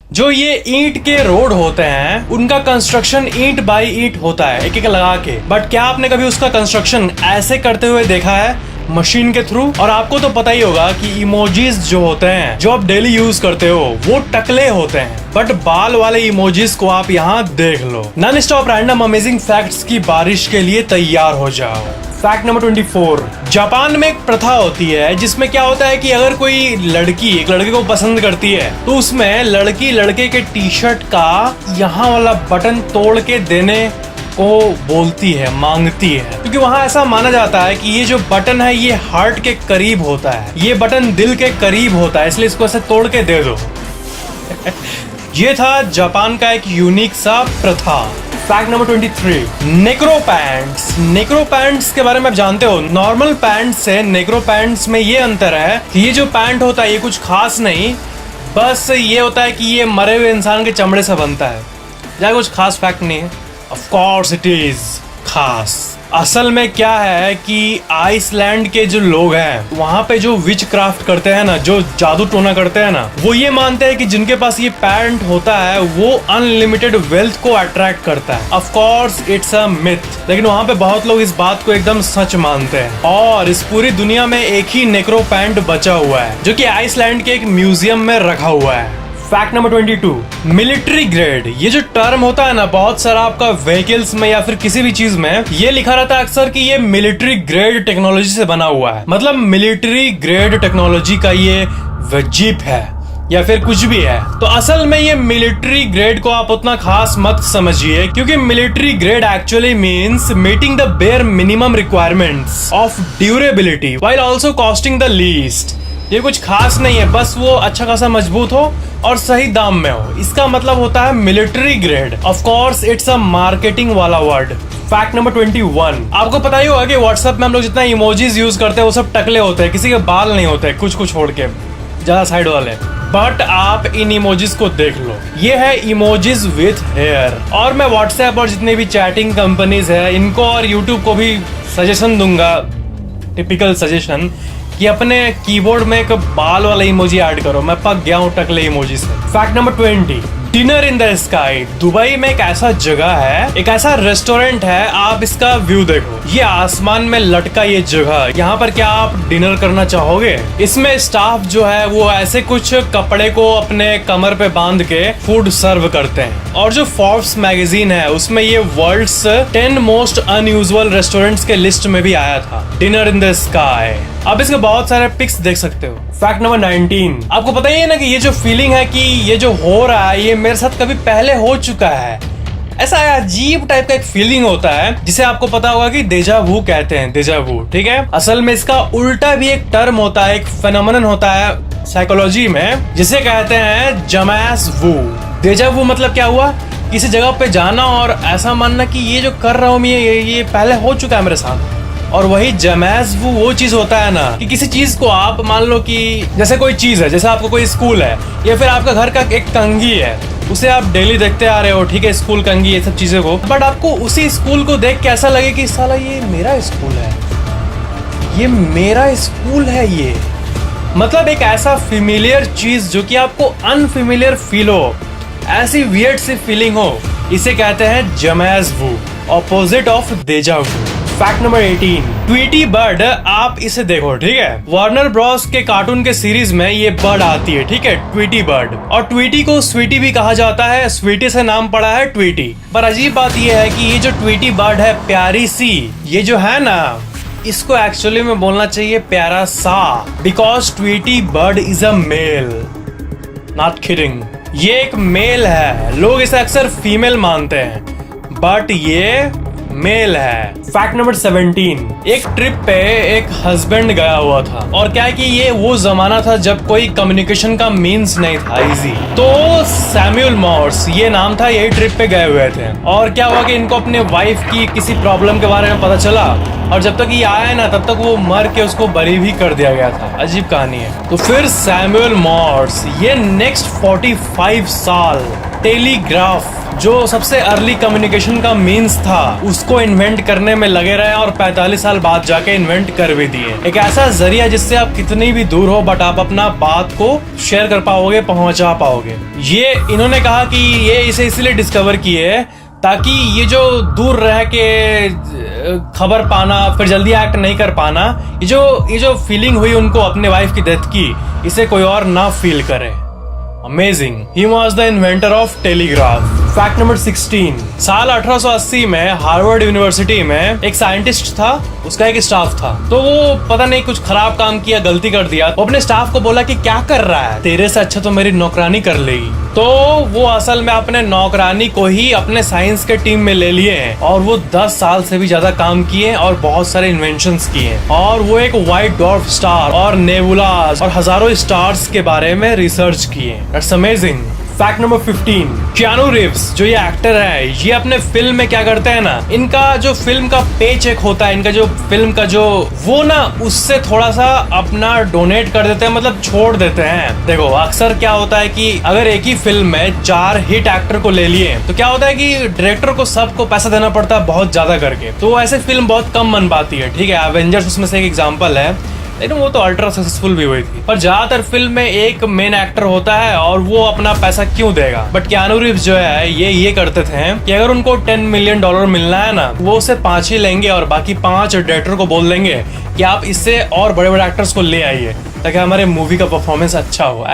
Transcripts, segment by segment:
जो ये ईंट के रोड होते हैं उनका कंस्ट्रक्शन ईंट बाई ईंट होता है, एक एक लगा के। बट क्या आपने कभी उसका कंस्ट्रक्शन ऐसे करते हुए देखा है, मशीन के थ्रू? और आपको तो पता ही होगा कि इमोजीज जो होते हैं जो आप डेली यूज करते हो वो टकले होते हैं, बट बाल वाले इमोजीज को आप यहाँ देख लो। Non stop random amazing facts की बारिश के लिए तैयार हो जाओ। Fact number 24। जापान में एक प्रथा होती है जिसमें क्या होता है कि अगर कोई लड़की एक लड़के को पसंद करती है तो उसमें लड़की लड़के के टी शर्ट का यहाँ वाला बटन तोड़ के देने को बोलती है, मांगती है, क्योंकि वहाँ ऐसा माना जाता है कि ये जो बटन है ये हार्ट के करीब होता है, ये बटन दिल के करीब होता है, इसलिए इसको ऐसे तोड़ के दे दो। ये था जापान का एक यूनिक सा प्रथा। Fact number 23। नेक्रो पैंट्स। नेक्रो पैंट्स के बारे में आप जानते हो, नॉर्मल पैंट्स से नेक्रो पैंट्स में ये अंतर है कि ये जो पैंट होता है ये कुछ खास नहीं, बस ये होता है कि ये मरे हुए इंसान के चमड़े से बनता है, या कुछ खास फैक्ट नहीं है। ऑफ कोर्स इट इज खास। असल में क्या है कि आइसलैंड के जो लोग हैं वहाँ पे जो विच क्राफ्ट करते हैं ना, जो जादू टोना करते हैं ना, वो ये मानते हैं कि जिनके पास ये पैंट होता है वो अनलिमिटेड वेल्थ को अट्रैक्ट करता है। Of course it's a myth, लेकिन वहाँ पे बहुत लोग इस बात को एकदम सच मानते हैं। और इस पूरी दुनिया में एक ही नेक्रो पैंट बचा हुआ है जो कि आइसलैंड के एक म्यूजियम में रखा हुआ है। Fact number 22। Military grade. ये जो टर्म होता है ना, बहुत सारा आपका व्हीकल्स में या फिर किसी भी चीज में ये लिखा रहता है अक्सर कि ये मिलिट्री ग्रेड टेक्नोलॉजी से बना हुआ है, मतलब मिलिट्री ग्रेड टेक्नोलॉजी का ये जीप है या फिर कुछ भी है। तो असल में ये मिलिट्री ग्रेड को आप उतना खास मत समझिए, क्योंकि military grade actually means meeting the bare minimum requirements of durability while also costing the least. ये कुछ खास नहीं है, बस वो अच्छा खासा मजबूत हो और सही दाम में हो, इसका मतलब होता है military grade. Of course it's a marketing वाला वर्ड। Fact number 21। आपको पता ही होगा कि व्हाट्सएप में हम लोग जितना इमोजीज यूज करते हैं वो सब टकले होते हैं, किसी के बाल नहीं होते, कुछ कुछ छोड़ के, ज्यादा साइड वाले। बट आप इन इमोजीज को देख लो, ये है इमोजीज विथ हेयर। और मैं व्हाट्सएप और जितने भी चैटिंग कंपनीज है इनको और यूट्यूब को भी सजेशन दूंगा, टिपिकल सजेशन, कि अपने कीबोर्ड में एक बाल वाला इमोजी ऐड करो। मैं पक गया हूँ टकले इमोजी से। Fact number 20। Dinner in the sky. Dubai में एक ऐसा जगह है, एक ऐसा रेस्टोरेंट है, आप इसका व्यू देखो, ये आसमान में लटका ये जगह, यहाँ पर क्या आप डिनर करना चाहोगे? इसमें स्टाफ जो है वो ऐसे कुछ कपड़े को अपने कमर पे बांध के फूड सर्व करते हैं। और जो फोर्ब्स मैगजीन है उसमें ये वर्ल्ड्स 10 मोस्ट अनयूजुअल रेस्टोरेंट्स के लिस्ट में भी आया था, डिनर इन द स्काई। आप इसके बहुत सारे पिक्स देख सकते हो। Fact number 19। आपको पता ही है ना कि ये जो फीलिंग है कि ये जो हो रहा है ये मेरे साथ कभी पहले हो चुका है, ऐसा अजीब टाइप का एक फीलिंग होता है जिसे आपको पता होगा कि डेजा वू कहते हैं, डेजा वू, ठीक है। असल में इसका उल्टा भी एक टर्म होता है, एक फेनोमेनन होता है साइकोलॉजी में, जिसे कहते हैं जमैस वू। डेजा वू मतलब क्या हुआ, किसी जगह पे जाना और ऐसा मानना कि ये जो कर रहा हूँ ये पहले हो चुका है मेरे साथ। और वही जमैस वो चीज होता है ना कि किसी चीज को आप मान लो कि जैसे कोई चीज है, जैसे आपको कोई स्कूल है या फिर आपका घर का एक कंघी है, उसे आप डेली देखते आ रहे हो, ठीक है, स्कूल कंघी ये सब चीजों को, बट आपको उसी स्कूल को देख के ऐसा लगे कि साला ये मेरा स्कूल है, ये मेरा स्कूल है। ये मतलब एक ऐसा फेमिलियर चीज जो कि आपको अनफेमिलियर फील हो, ऐसी वियर्ड सी फीलिंग हो, इसे कहते हैं jamais vu, opposite of deja vu. Fact number 18। Tweety bird. आप इसे देखो, ठीक है, वार्नर ब्रॉस के कार्टून के सीरीज में ये बर्ड आती है, ठीक है, ट्वीटी बर्ड। और ट्वीटी को स्वीटी भी कहा जाता है, स्वीटी से नाम पड़ा है ट्वीटी। पर अजीब बात ये है कि ये जो ट्वीटी बर्ड है, प्यारी सी, ये जो है ना, इसको एक्चुअली में बोलना चाहिए प्यारा सा, because Tweety bird is a male, not kidding. ये एक मेल है, लोग इसे अक्सर फीमेल मानते हैं, बट ये मेल है। Fact number 17। एक ट्रिप पे एक हस्बैंड गया हुआ था, और क्या है कि ये वो जमाना था जब कोई कम्युनिकेशन का मींस नहीं था इजी। तो सैमुअल मॉर्स ये नाम था, यही ट्रिप पे गए हुए थे। और क्या हुआ कि इनको अपने वाइफ की किसी प्रॉब्लम के बारे में पता चला, और जब तक ये आया ना तब तक वो मर के उसको बरी भी कर दिया गया था। अजीब कहानी है। तो फिर सैमुअल मॉर्स ये नेक्स्ट 45 साल टेलीग्राफ जो सबसे अर्ली कम्युनिकेशन का मीन्स था उसको इन्वेंट करने में लगे रहे और 45 साल बाद जाके इन्वेंट कर भी दिए। एक ऐसा जरिया जिससे आप कितनी भी दूर हो बट आप अपना बात को शेयर कर पाओगे, पहुंचा पाओगे। ये इन्होंने कहा कि ये इसे इसलिए डिस्कवर किए ताकि ये जो दूर रह के खबर पाना फिर जल्दी एक्ट नहीं कर पाना, ये जो फीलिंग हुई उनको अपने वाइफ की डेथ की, इसे कोई और ना फील करे। Amazing. He was the inventor of telegraph. Fact number 16। साल 1880 में हार्वर्ड यूनिवर्सिटी में एक साइंटिस्ट था, उसका एक स्टाफ था। तो वो पता नहीं कुछ खराब काम किया, गलती कर दिया। वो अपने स्टाफ को बोला कि क्या कर रहा है, तेरे से अच्छा तो मेरी नौकरानी कर लेगी। तो वो असल में अपने नौकरानी को ही अपने साइंस के टीम में ले लिए हैं और वो 10 साल से भी ज्यादा काम किए और बहुत सारे इन्वेंशंस किए हैं। और वो एक व्हाइट डॉर्फ स्टार और नेबुलास और हजारों स्टार्स के बारे में रिसर्च किए। That's amazing. Fact number 15। Keanu Reeves जो ये एक्टर है, ये अपने फिल्म में क्या करते हैं ना, इनका जो फिल्म का पे चेक होता है, इनका जो फिल्म का जो वो ना उससे थोड़ा सा अपना डोनेट कर देते हैं, मतलब छोड़ देते हैं। देखो अक्सर क्या होता है कि अगर एक ही फिल्म में 4 हिट एक्टर को ले लिए तो क्या होता है कि डायरेक्टर को सबको पैसा देना पड़ता है बहुत ज्यादा करके, तो ऐसे फिल्म बहुत कम बन पाती है। ठीक है, एवेंजर्स उसमें से एक एग्जाम्पल है, लेकिन वो तो अल्ट्रा सक्सेसफुल भी हुई थी। पर ज्यादातर फिल्म में एक मेन एक्टर होता है और वो अपना पैसा क्यों देगा। बट कियानू रीव्स जो है ये करते थे कि अगर उनको $10 मिलियन मिलना है ना, वो उसे 5 ही लेंगे और बाकी 5 डायरेक्टर को बोल देंगे कि आप इससे और बड़े बड़े एक्टर्स को ले आइए ताकि हमारे मूवी का परफॉर्मेंस अच्छा हो।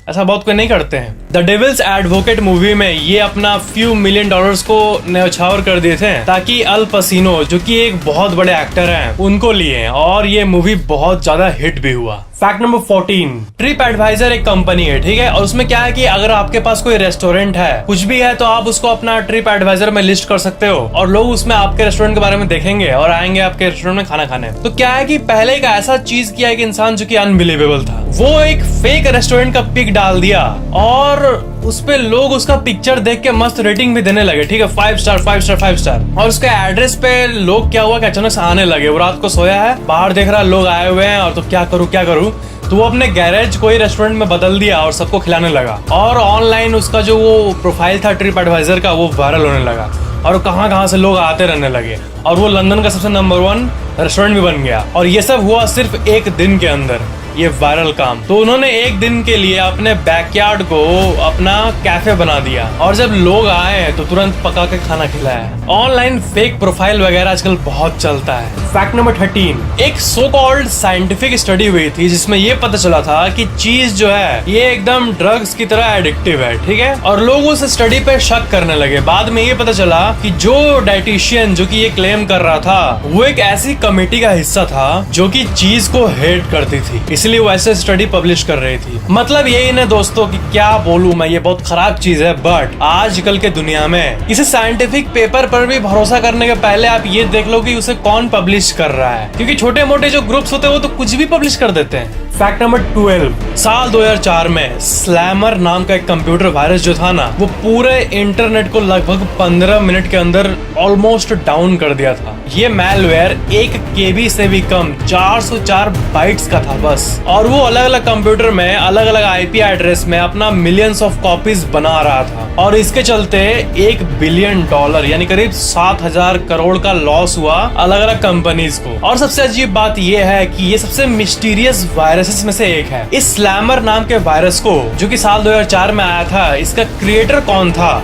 ऐसा बहुत कोई नहीं करते हैं। द डेविल्स एडवोकेट मूवी में ये अपना few million dollars को न्यौछावर कर दिए थे ताकि अल पसीनो जो कि एक बहुत बड़े एक्टर हैं उनको लिए, और ये मूवी बहुत ज्यादा हिट भी हुआ। Fact number 14। ट्रिप एडवाइजर एक कंपनी है, ठीक है, और उसमें क्या है कि अगर आपके पास कोई रेस्टोरेंट है, कुछ भी है, तो आप उसको अपना ट्रिप एडवाइजर में लिस्ट कर सकते हो और लोग उसमें आपके रेस्टोरेंट के बारे में देखेंगे और आएंगे आपके रेस्टोरेंट में खाना खाने। तो क्या है कि पहले एक ऐसा चीज किया एक इंसान जो कि अनबिलीवेबल था, वो एक फेक रेस्टोरेंट का पिक डाल दिया और उस पे लोग उसका पिक्चर देख के मस्त रेटिंग भी देने लगे। ठीक है, 5 स्टार 5 स्टार 5 स्टार। और उसके एड्रेस पे लोग क्या हुआ कि अचानक से आने लगे। वो रात को सोया है, बाहर देख रहा लोग आए हुए हैं और तो क्या करूं, तो वो अपने गैरेज को ही रेस्टोरेंट में बदल दिया और सबको खिलाने लगा। और ऑनलाइन उसका जो वो प्रोफाइल था ट्रिप एडवाइजर का, वो वायरल होने लगा और कहां से लोग आते रहने लगे और वो लंदन का सबसे नंबर 1 रेस्टोरेंट भी बन गया। और ये सब हुआ सिर्फ एक दिन के अंदर, ये वायरल काम। तो उन्होंने एक दिन के लिए अपने बैकयार्ड को अपना कैफे बना दिया और जब लोग आए तो तुरंत पका के खाना खिलाया। ऑनलाइन फेक प्रोफाइल वगैरह आजकल बहुत चलता है। Fact number 13। एक सो कॉल्ड साइंटिफिक स्टडी हुई थी जिसमें ये पता चला था कि चीज जो है ये एकदम ड्रग्स की तरह एडिक्टिव है। ठीक है, और लोग उस स्टडी पे शक करने लगे। बाद में ये पता चला कि जो डाइटिशियन जो कि ये क्लेम कर रहा था वो एक ऐसी कमेटी का हिस्सा था जो कि चीज को हेट करती थी, इसलिए वो ऐसे स्टडी पब्लिश कर रही थी। मतलब यही ना दोस्तों कि क्या बोलूं मैं, ये बहुत खराब चीज है। बट आजकल के दुनिया में किसी साइंटिफिक पेपर पर भी भरोसा करने के पहले आप ये देख लो कि उसे कौन पब्लिश कर रहा है, क्योंकि छोटे मोटे जो ग्रुप्स होते हैं वो तो कुछ भी पब्लिश कर देते हैं। Fact number 12। साल 2004 में स्लैमर नाम का एक कंप्यूटर वायरस जो था ना, वो पूरे इंटरनेट को लगभग 15 मिनट के अंदर ऑलमोस्ट डाउन कर दिया था। ये मैलवेयर 1 KB से भी कम 404 बाइट्स का था बस, और वो अलग अलग कंप्यूटर में अलग अलग IP एड्रेस में अपना मिलियंस ऑफ कॉपीज बना रहा था। और इसके चलते $1 बिलियन यानी करीब 7,000 करोड़ का लॉस हुआ अलग अलग कंपनीज को। और सबसे अजीब बात यह है कि ये सबसे मिस्टीरियस वायरसेस में से एक है। इस स्लैमर नाम के वायरस को जो कि साल 2004 में आया था, इसका क्रिएटर कौन था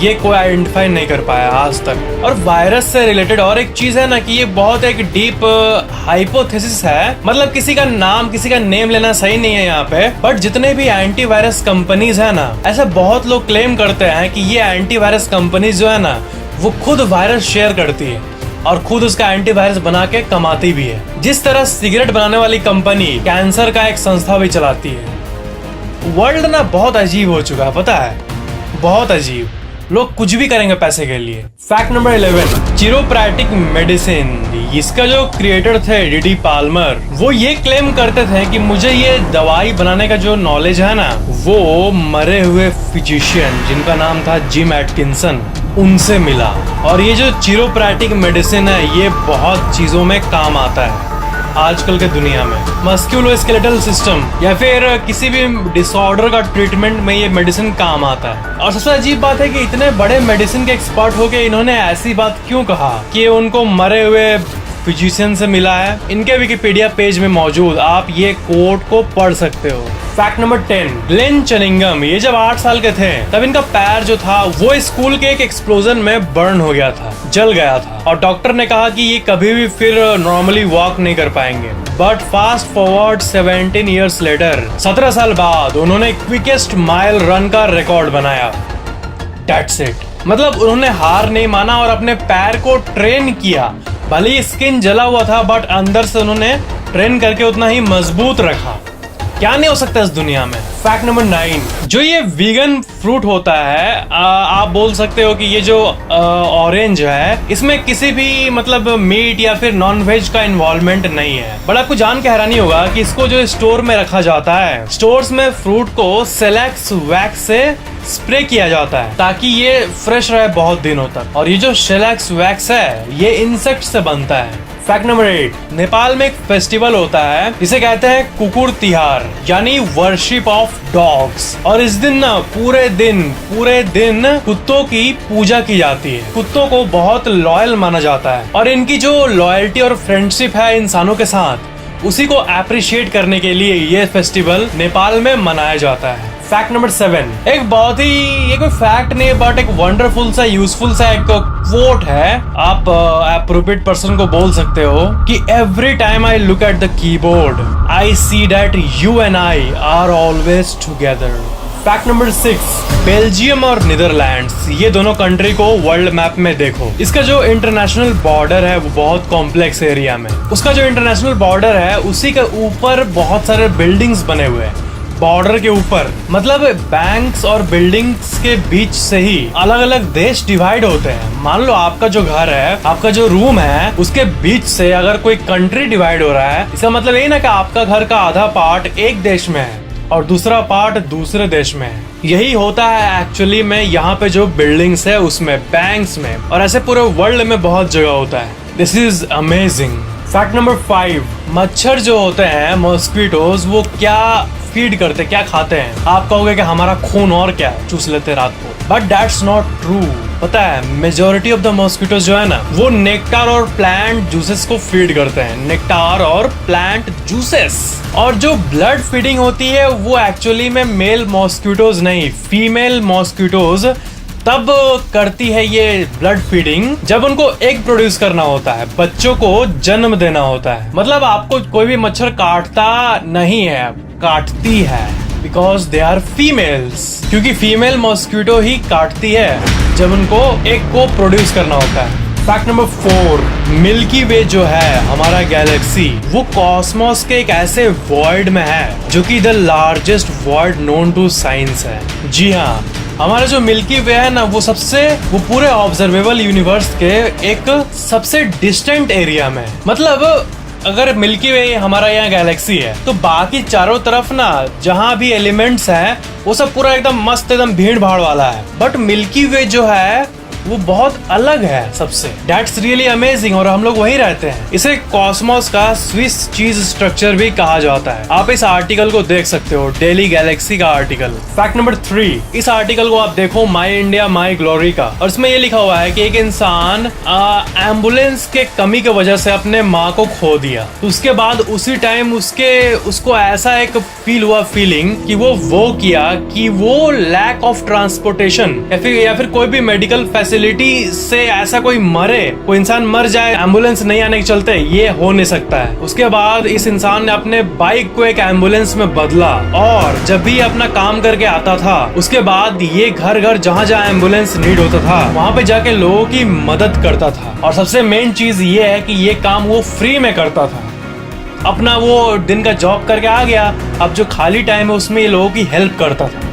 ये कोई आइडेंटिफाई नहीं कर पाया आज तक। और वायरस से रिलेटेड और एक चीज है ना कि ये बहुत एक डीप हाइपोथेसिस है, मतलब किसी का नेम लेना सही नहीं है यहाँ पे। बट जितने भी एंटीवायरस कंपनीज है ना, ऐसे बहुत लोग क्लेम करते हैं कि ये एंटीवायरस कंपनीज जो है ना वो खुद वायरस शेयर करती है और खुद उसका एंटीवायरस बना के कमाती भी है। जिस तरह सिगरेट बनाने वाली कंपनी कैंसर का एक संस्था भी चलाती है। वर्ल्ड ना बहुत अजीब हो चुका है, पता है, बहुत अजीब। लोग कुछ भी करेंगे पैसे के लिए। Fact number 11। चिरोप्रैक्टिक मेडिसिन, इसका जो क्रिएटर थे डीडी पाल्मर, वो ये क्लेम करते थे कि मुझे ये दवाई बनाने का जो नॉलेज है ना, वो मरे हुए फिजिशियन जिनका नाम था जिम एटकिंसन, उनसे मिला। और ये जो चिरोप्रैक्टिक मेडिसिन है ये बहुत चीजों में काम आता है आजकल के दुनिया में। मस्कुलोस्केलेटल सिस्टम या फिर किसी भी डिसऑर्डर का ट्रीटमेंट में ये मेडिसिन काम आता है। और सबसे अजीब बात है कि इतने बड़े मेडिसिन के एक्सपर्ट होके इन्होंने ऐसी बात क्यों कहा कि उनको मरे हुए फिजिशियन से मिला है। इनके विकिपीडिया पेज में मौजूद आप ये कोट को पढ़ सकते हो। फैक्ट नंबर 10, ग्लेन चनिंगम ये जब 8 साल के थे तब इनका पैर जो था वो स्कूल के एक एक्सप्लोजन में बर्न हो गया था, जल गया था। और डॉक्टर ने कहा कि ये कभी भी फिर नॉर्मली वॉक नहीं कर पाएंगे। But fast forward 17 years later, 17 साल बाद उन्होंने क्विकेस्ट माइल रन का रिकॉर्ड बनाया। That's it। मतलब उन्होंने हार नहीं माना और अपने पैर को ट्रेन किया। भले ही स्किन जला हुआ था बट अंदर से उन्होंने ट्रेन करके उतना ही मजबूत रखा। क्या नहीं हो सकता इस दुनिया में। फैक्ट नंबर 9, जो ये वीगन फ्रूट होता है आप बोल सकते हो कि ये जो ऑरेंज है इसमें किसी भी मतलब मीट या फिर नॉन वेज का इन्वॉल्वमेंट नहीं है। बट आपको जान के हैरानी होगा कि इसको जो स्टोर में रखा जाता है, स्टोर्स में फ्रूट को सेलेक्स वैक्स से स्प्रे किया जाता है ताकि ये फ्रेश रहे बहुत दिनों तक। और ये जो शेलैक्स वैक्स है ये इंसेक्ट से बनता है। फैक्ट नंबर 8, नेपाल में एक फेस्टिवल होता है जिसे कहते हैं कुकुर तिहार यानी वर्शिप ऑफ डॉग्स। और इस दिन ना पूरे दिन कुत्तों की पूजा की जाती है। कुत्तों को बहुत लॉयल माना जाता है और इनकी जो लॉयल्टी और फ्रेंडशिप है इंसानों के साथ उसी को अप्रिशिएट करने के लिए ये फेस्टिवल नेपाल में मनाया जाता है। फैक्ट नंबर 7, एक बहुत ही, ये कोई फैक्ट नहीं बट एक वंडरफुल सा यूजफुल सा एक कोट है। आप अप्रोप्रिएट पर्सन को बोल सकते हो कि every time I look at the keyboard I see that you and I R always together. Fact number 6, Belgium और नीदरलैंड्स ये दोनों कंट्री को वर्ल्ड मैप में देखो। इसका जो इंटरनेशनल बॉर्डर है वो बहुत कॉम्प्लेक्स एरिया में, उसका जो इंटरनेशनल बॉर्डर है उसी के ऊपर बहुत सारे बिल्डिंग्स बने हुए हैं। बॉर्डर के ऊपर मतलब बैंक्स और बिल्डिंग्स के बीच से ही अलग अलग देश डिवाइड होते हैं। मान लो आपका जो घर है, आपका जो रूम है, उसके बीच से अगर कोई कंट्री डिवाइड हो रहा है, इसका मतलब ये ना कि आपका घर का आधा पार्ट एक देश में है और दूसरा पार्ट दूसरे देश में है। यही होता है एक्चुअली में यहाँ पे जो बिल्डिंग्स है उसमें, बैंक्स में, और ऐसे पूरे वर्ल्ड में बहुत जगह होता है। This is amazing. Fact number 5, मच्छर जो होते हैं मॉस्किटोज वो क्या फीड करते, क्या खाते हैं। आप कहोगे कि हमारा खून और क्या चूस लेते रात को, बट दैट्स नॉट ट्रू। पता है मेजोरिटी ऑफ द मॉस्किटोज जो है ना वो नेक्टार और प्लांट जूसेस को फीड करते हैं। नेक्टार और प्लांट जूसेस। और जो ब्लड फीडिंग होती है वो एक्चुअली में मेल मॉस्किटोज नहीं, फीमेल मॉस्किटोज तब करती है ये ब्लड फीडिंग जब उनको एग प्रोड्यूस करना होता है, बच्चों को जन्म देना होता है। मतलब आपको कोई भी मच्छर काटता नहीं है, काटती है, बिकॉज दे आर फीमेल्स, क्योंकि फीमेल मॉस्किटो ही काटती है जब उनको एग को प्रोड्यूस करना होता है। फैक्ट नंबर 4, मिल्की वे जो है हमारा गैलेक्सी वो कॉस्मोस के एक ऐसे वॉइड में है जो कि the largest void known to science है। जी हाँ, हमारा जो मिल्की वे है ना वो पूरे ऑब्जर्वेबल यूनिवर्स के एक सबसे डिस्टेंट एरिया में। मतलब अगर मिल्की वे हमारा यहाँ गैलेक्सी है तो बाकी चारों तरफ ना जहाँ भी एलिमेंट्स हैं वो सब पूरा एकदम मस्त एकदम भीड़ भाड़ वाला है, बट मिल्की वे जो है वो बहुत अलग है सबसे। That's really amazing। और हम लोग वहीं रहते हैं। इसे कॉस्मोस का स्विस चीज स्ट्रक्चर भी कहा जाता है। आप इस आर्टिकल को देख सकते हो, डेली गैलेक्सी का आर्टिकल। फैक्ट नंबर 3, इस आर्टिकल को आप देखो माई इंडिया माई ग्लोरी का, और इसमें ये लिखा हुआ है कि एक इंसान एम्बुलेंस के कमी की वजह से अपने माँ को खो दिया। तो उसके बाद उसी टाइम उसको ऐसा एक फील हुआ फीलिंग कि वो किया कि वो लैक ऑफ ट्रांसपोर्टेशन या फिर कोई भी मेडिकल फैसिलिटी से ऐसा कोई इंसान मर जाए एम्बुलेंस नहीं आने के चलते, ये हो नहीं सकता है। उसके बाद इस इंसान ने अपने बाइक को एक एम्बुलेंस में बदला और जब भी अपना काम करके आता था उसके बाद ये घर घर जहाँ जहाँ एम्बुलेंस नीड होता था वहाँ पे जाके लोगों की मदद करता था। और सबसे मेन चीज ये है कि ये काम वो फ्री में करता था। अपना वो दिन का जॉब करके आ गया, अब जो खाली टाइम है उसमें ये लोगों की हेल्प करता था।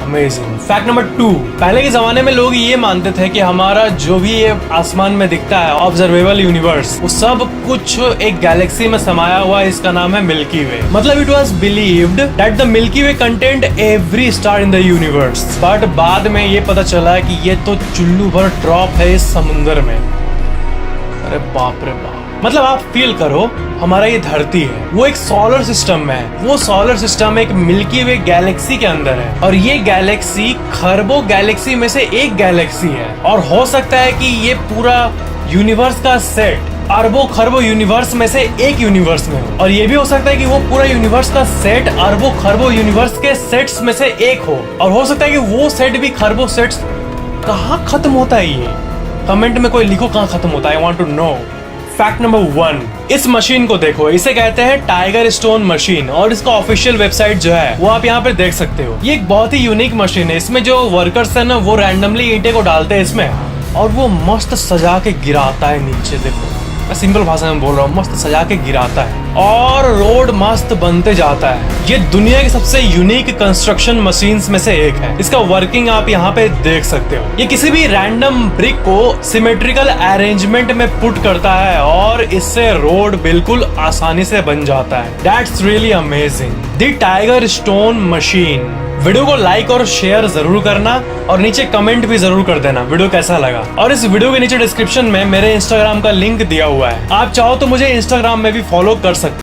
अमेजिंग। फैक्ट नंबर 2, पहले के जमाने में लोग ये मानते थे कि हमारा जो भी ये आसमान में दिखता है ऑब्जर्वेबल यूनिवर्स, वो सब कुछ एक गैलेक्सी में समाया हुआ है, इसका नाम है मिल्की वे। मतलब it was believed that the milky way content every star in the universe. But बाद में ये पता चला कि ये तो चुल्लू भर ड्रॉप है इस समुंदर में। अरे बाप रे बाप। मतलब आप फील करो, हमारा ये धरती है, वो एक सोलर सिस्टम में है। वो सोलर सिस्टम एक मिल्की वे गैलेक्सी के अंदर है, और ये गैलेक्सी खरबों गैलेक्सी में से एक गैलेक्सी है। और हो सकता है कि ये पूरा यूनिवर्स का सेट अरबों खरबों यूनिवर्स में से एक यूनिवर्स में हो, और ये भी हो सकता है कि वो पूरा यूनिवर्स का सेट अरबों खरबों यूनिवर्स के सेट्स में से एक हो, और हो सकता है कि वो सेट भी खरबों सेट्स। कहाँ खत्म होता है ये? कमेंट में कोई लिखो कहाँ खत्म होता है, I want to know. Fact number 1, इस मशीन को देखो, इसे कहते हैं टाइगर स्टोन मशीन, और इसका ऑफिशियल वेबसाइट जो है वो आप यहाँ पे देख सकते हो। ये एक बहुत ही यूनिक मशीन है। इसमें जो वर्कर्स है ना, वो रैंडमली ईंटे को डालते हैं इसमें, और वो मस्त सजा के गिराता है नीचे। देखो, मैं सिंपल भाषा में बोल रहा हूँ, मस्त सजा के गिराता है और रोड मस्त बनते जाता है। ये दुनिया की सबसे यूनिक कंस्ट्रक्शन मशीन्स में से एक है। इसका वर्किंग आप यहाँ पे देख सकते हो। ये किसी भी रैंडम ब्रिक को सिमेट्रिकल अरेंजमेंट में पुट करता है, और इससे रोड बिल्कुल आसानी से बन जाता है। That's really amazing. The tiger stone machine. Video को लाइक और शेयर जरूर करना, और नीचे कमेंट भी जरूर कर देना वीडियो कैसा लगा। और इस वीडियो के नीचे डिस्क्रिप्शन में मेरे इंस्टाग्राम का लिंक दिया हुआ है, आप चाहो तो मुझे इंस्टाग्राम में भी फॉलो कर सकते